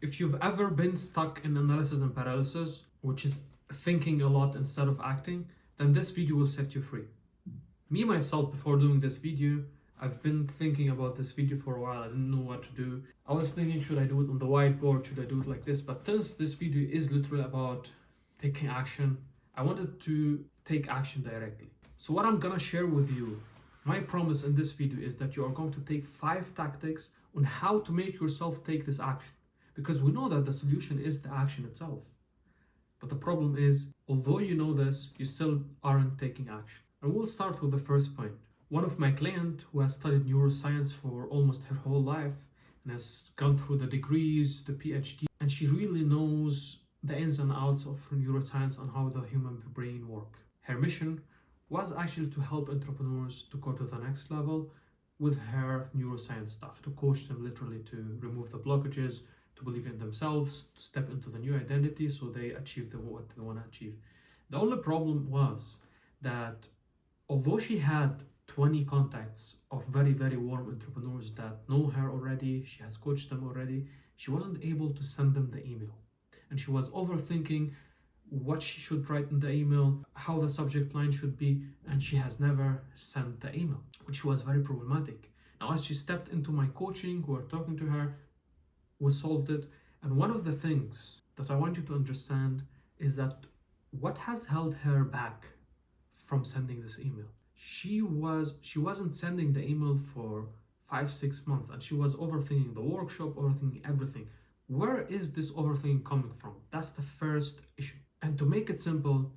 If you've ever been stuck in analysis and paralysis, which is thinking a lot instead of acting, then this video will set you free. Me, myself, before doing this video, I've been thinking about this video for a while. I didn't know what to do. I was thinking, should I do it on the whiteboard? Should I do it like this? But since this video is literally about taking action, I wanted to take action directly. So what I'm gonna share with you, my promise in this video is that you are going to take 5 tactics on how to make yourself take this action. Because we know that the solution is the action itself. But the problem is, although you know this, you still aren't taking action. And we'll start with the first point. One of my clients who has studied neuroscience for almost her whole life and has gone through the degrees, the PhD, and she really knows the ins and outs of neuroscience and how the human brain works. Her mission was actually to help entrepreneurs to go to the next level with her neuroscience stuff, to coach them literally to remove the blockages, to believe in themselves, to step into the new identity so they achieve what they want to achieve. The only problem was that although she had 20 contacts of very, very warm entrepreneurs that know her already, she has coached them already, she wasn't able to send them the email. And she was overthinking what she should write in the email, how the subject line should be, and she has never sent the email, which was very problematic. Now, as she stepped into my coaching, we were talking to her, we solved it. And one of the things that I want you to understand is that what has held her back from sending this email? She wasn't sending the email for 5-6 months, and she was overthinking the workshop, overthinking everything. Where is this overthinking coming from? That's the first issue. And to make it simple,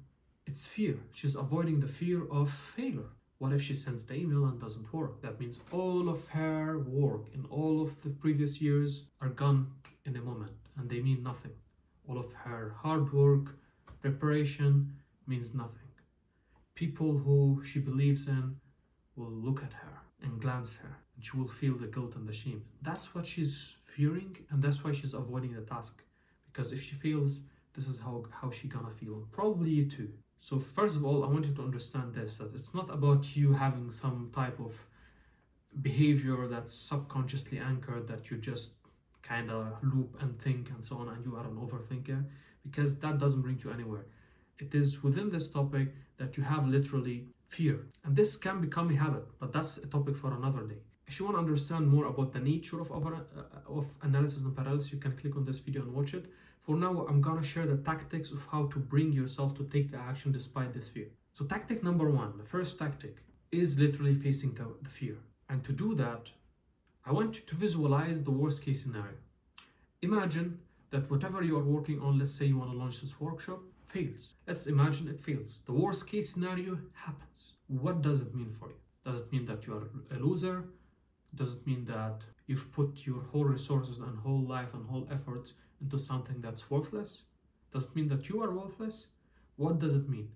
it's fear. She's avoiding the fear of failure. What if she sends the email and doesn't work? That means all of her work in all of the previous years are gone in a moment, and they mean nothing. All of her hard work, preparation means nothing. People who she believes in will look at her and glance her, and she will feel the guilt and the shame. That's what she's fearing, and that's why she's avoiding the task. Because if she fails, this is how she gonna feel. Probably you too. So first of all, I want you to understand this, that it's not about you having some type of behavior that's subconsciously anchored, that you just kind of loop and think and so on, and you are an overthinker, because that doesn't bring you anywhere. It is within this topic that you have literally fear. And this can become a habit, but that's a topic for another day. If you want to understand more about the nature of analysis and paralysis, you can click on this video and watch it. For now, I'm gonna share the tactics of how to bring yourself to take the action despite this fear. So tactic number 1, the first tactic, is literally facing the fear. And to do that, I want you to visualize the worst case scenario. Imagine that whatever you are working on, let's say you want to launch this workshop, fails. Let's imagine it fails. The worst case scenario happens. What does it mean for you? Does it mean that you are a loser? Does it mean that you've put your whole resources and whole life and whole efforts into something that's worthless? Does it mean that you are worthless? What does it mean?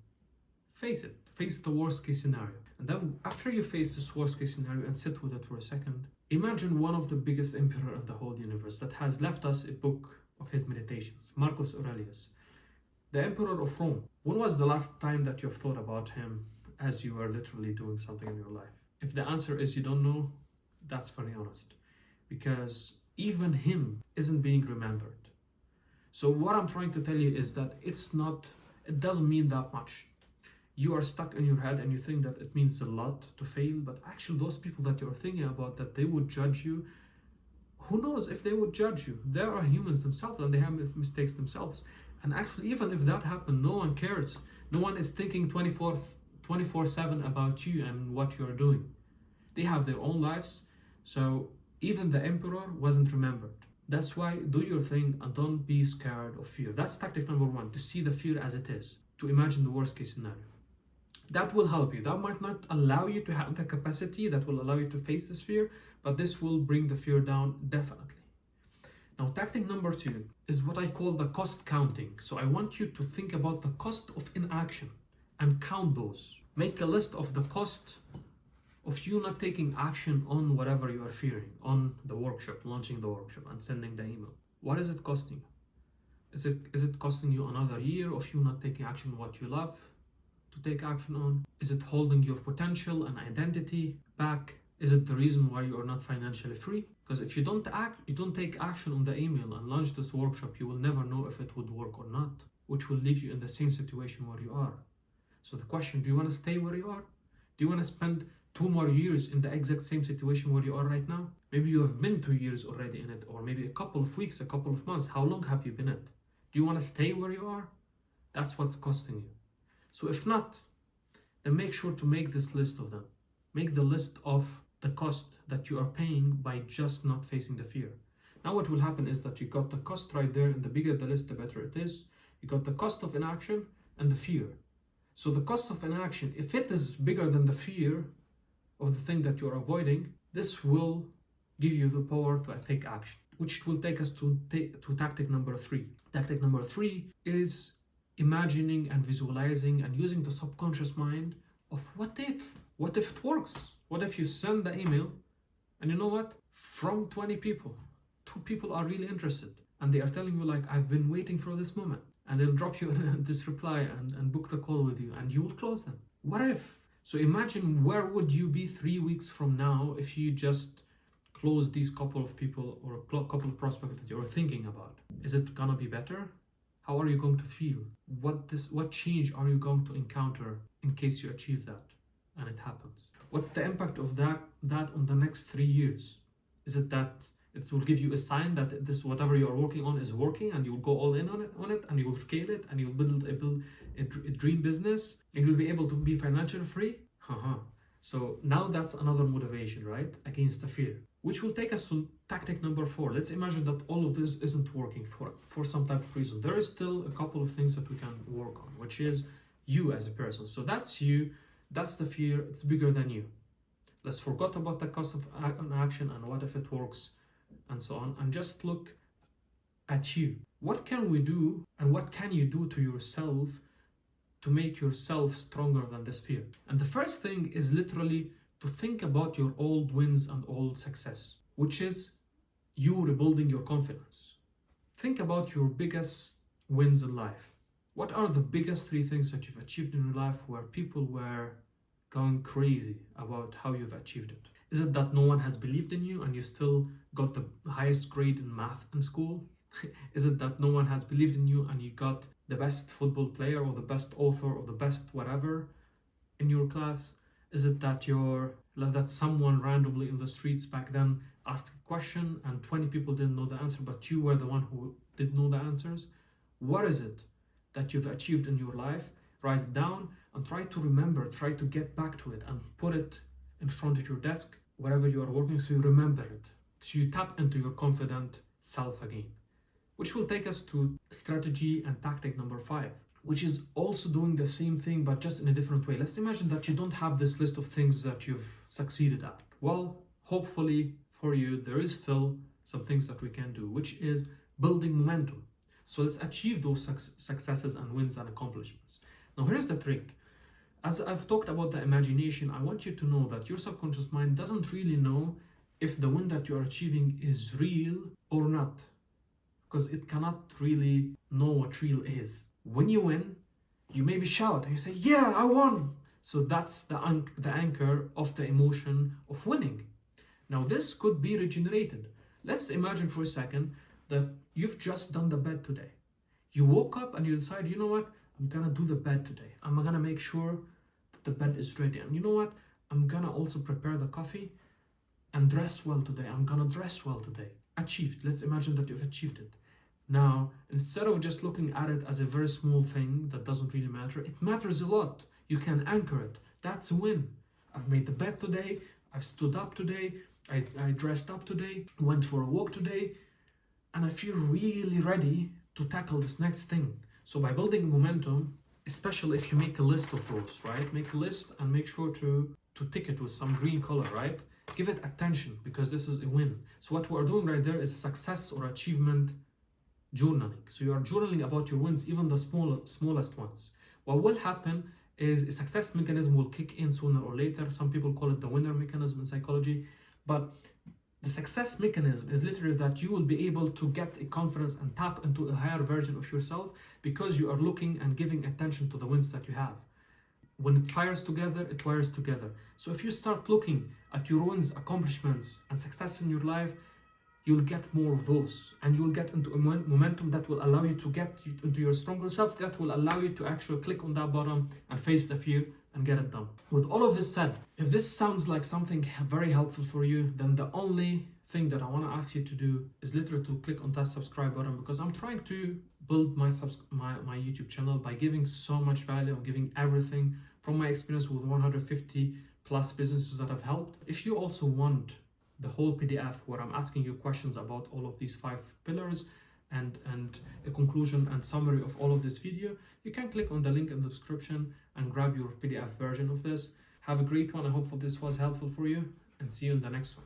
Face it. Face the worst case scenario. And then after you face this worst case scenario and sit with it for a second, imagine one of the biggest emperor in the whole universe that has left us a book of his meditations, Marcus Aurelius, the emperor of Rome. When was the last time that you've thought about him as you were literally doing something in your life? If the answer is you don't know, that's very honest, because even him isn't being remembered. So what I'm trying to tell you is that it doesn't mean that much. You are stuck in your head and you think that it means a lot to fail, but actually those people that you're thinking about, that they would judge you, who knows if they would judge you? They are humans themselves and they have mistakes themselves. And actually, even if that happened, no one cares. No one is thinking 24/7 about you and what you're doing. They have their own lives. So even the emperor wasn't remembered. That's why do your thing and don't be scared of fear. That's tactic number 1, to see the fear as it is, to imagine the worst case scenario. That will help you. That might not allow you to have the capacity that will allow you to face this fear, but this will bring the fear down definitely. Now, tactic number 2 is what I call the cost counting. So I want you to think about the cost of inaction and count those. Make a list of the cost of you not taking action on whatever you are fearing, on the workshop, launching the workshop and sending the email. What is it costing you? Is it costing you another year of you not taking action on what you love to take action on? Is it holding your potential and identity back? Is it the reason why you are not financially free? Because if you don't take action on the email and launch this workshop, you will never know if it would work or not, which will leave you in the same situation where you are. So the question, do you want to stay where you are? Do you want to spend 2 more years in the exact same situation where you are right now? Maybe you have been 2 years already in it, or maybe a couple of weeks, a couple of months. How long have you been in it? Do you want to stay where you are? That's what's costing you. So if not, then make sure to make this list of them. Make the list of the cost that you are paying by just not facing the fear. Now what will happen is that you got the cost right there, and the bigger the list, the better it is. You got the cost of inaction and the fear. So the cost of inaction, if it is bigger than the fear of the thing that you're avoiding, this will give you the power to take action, which will take us to tactic number 3. Tactic number 3 is imagining and visualizing and using the subconscious mind of what if it works? What if you send the email and you know what? From 20 people, 2 people are really interested and they are telling you like, I've been waiting for this moment, and they'll drop you this reply and book the call with you and you will close them. What if? So imagine where would you be 3 weeks from now if you just close these couple of people or a couple of prospects that you're thinking about? Is it gonna be better? How are you going to feel? What change are you going to encounter in case you achieve that and it happens? What's the impact of that on the next 3 years? Is it that it will give you a sign that this whatever you are working on is working and you will go all in on it and you will scale it and you will build a dream business and you'll be able to be financially free? So now that's another motivation, right? Against the fear, which will take us to tactic number 4. Let's imagine that all of this isn't working for some type of reason. There is still a couple of things that we can work on, which is you as a person. So that's you, that's the fear, it's bigger than you. Let's forget about the cost of action and what if it works and so on, and just look at you. What can we do and what can you do to yourself to make yourself stronger than this fear? And the first thing is literally to think about your old wins and old success, which is you rebuilding your confidence. Think about your biggest wins in life. What are the biggest 3 things that you've achieved in your life where people were going crazy about how you've achieved it? Is it that no one has believed in you and you still got the highest grade in math in school? Is it that no one has believed in you and you got the best football player or the best author or the best whatever in your class? Is it that that someone randomly in the streets back then asked a question and 20 people didn't know the answer, but you were the one who did know the answers? What is it that you've achieved in your life? Write it down and try to remember, try to get back to it and put it in front of your desk, wherever you are working, so you remember it. So you tap into your confident self again. Which will take us to strategy and tactic number 5, which is also doing the same thing, but just in a different way. Let's imagine that you don't have this list of things that you've succeeded at. Well, hopefully for you, there is still some things that we can do, which is building momentum. So let's achieve those successes and wins and accomplishments. Now, here's the trick. As I've talked about the imagination, I want you to know that your subconscious mind doesn't really know if the win that you are achieving is real or not, because it cannot really know what real is. When you win, you maybe shout and you say, yeah, I won. So that's the anchor of the emotion of winning. Now, this could be regenerated. Let's imagine for a second that you've just done the bed today. You woke up and you decide, you know what? I'm gonna do the bed today. I'm gonna make sure that the bed is ready. And you know what? I'm gonna also prepare the coffee and dress well today. I'm gonna dress well today. Achieved. Let's imagine that you've achieved it. Now, instead of just looking at it as a very small thing that doesn't really matter, it matters a lot. You can anchor it. That's a win. I've made the bed today. I stood up today. I dressed up today. Went for a walk today. And I feel really ready to tackle this next thing. So by building momentum, especially if you make a list of those, right? Make a list and make sure to tick it with some green color, right? Give it attention because this is a win. So what we're doing right there is a success or achievement journaling. So you are journaling about your wins, even the smallest ones. What will happen is a success mechanism will kick in sooner or later. Some people call it the winner mechanism in psychology, but the success mechanism is literally that you will be able to get a confidence and tap into a higher version of yourself because you are looking and giving attention to the wins that you have. When it fires together, it wires together. So if you start looking at your own accomplishments and success in your life, you'll get more of those, and you'll get into a momentum that will allow you to get into your stronger self, that will allow you to actually click on that button and face the fear and get it done. With all of this said, if this sounds like something very helpful for you, then the only thing that I want to ask you to do is literally to click on that subscribe button, because I'm trying to build my YouTube channel by giving so much value. I'm giving everything from my experience with 150 plus businesses that I've helped. If you also want the whole PDF where I'm asking you questions about all of these 5 pillars and a conclusion and summary of all of this video, you can click on the link in the description and grab your PDF version of this. Have a great one. I hope this was helpful for you, and see you in the next one.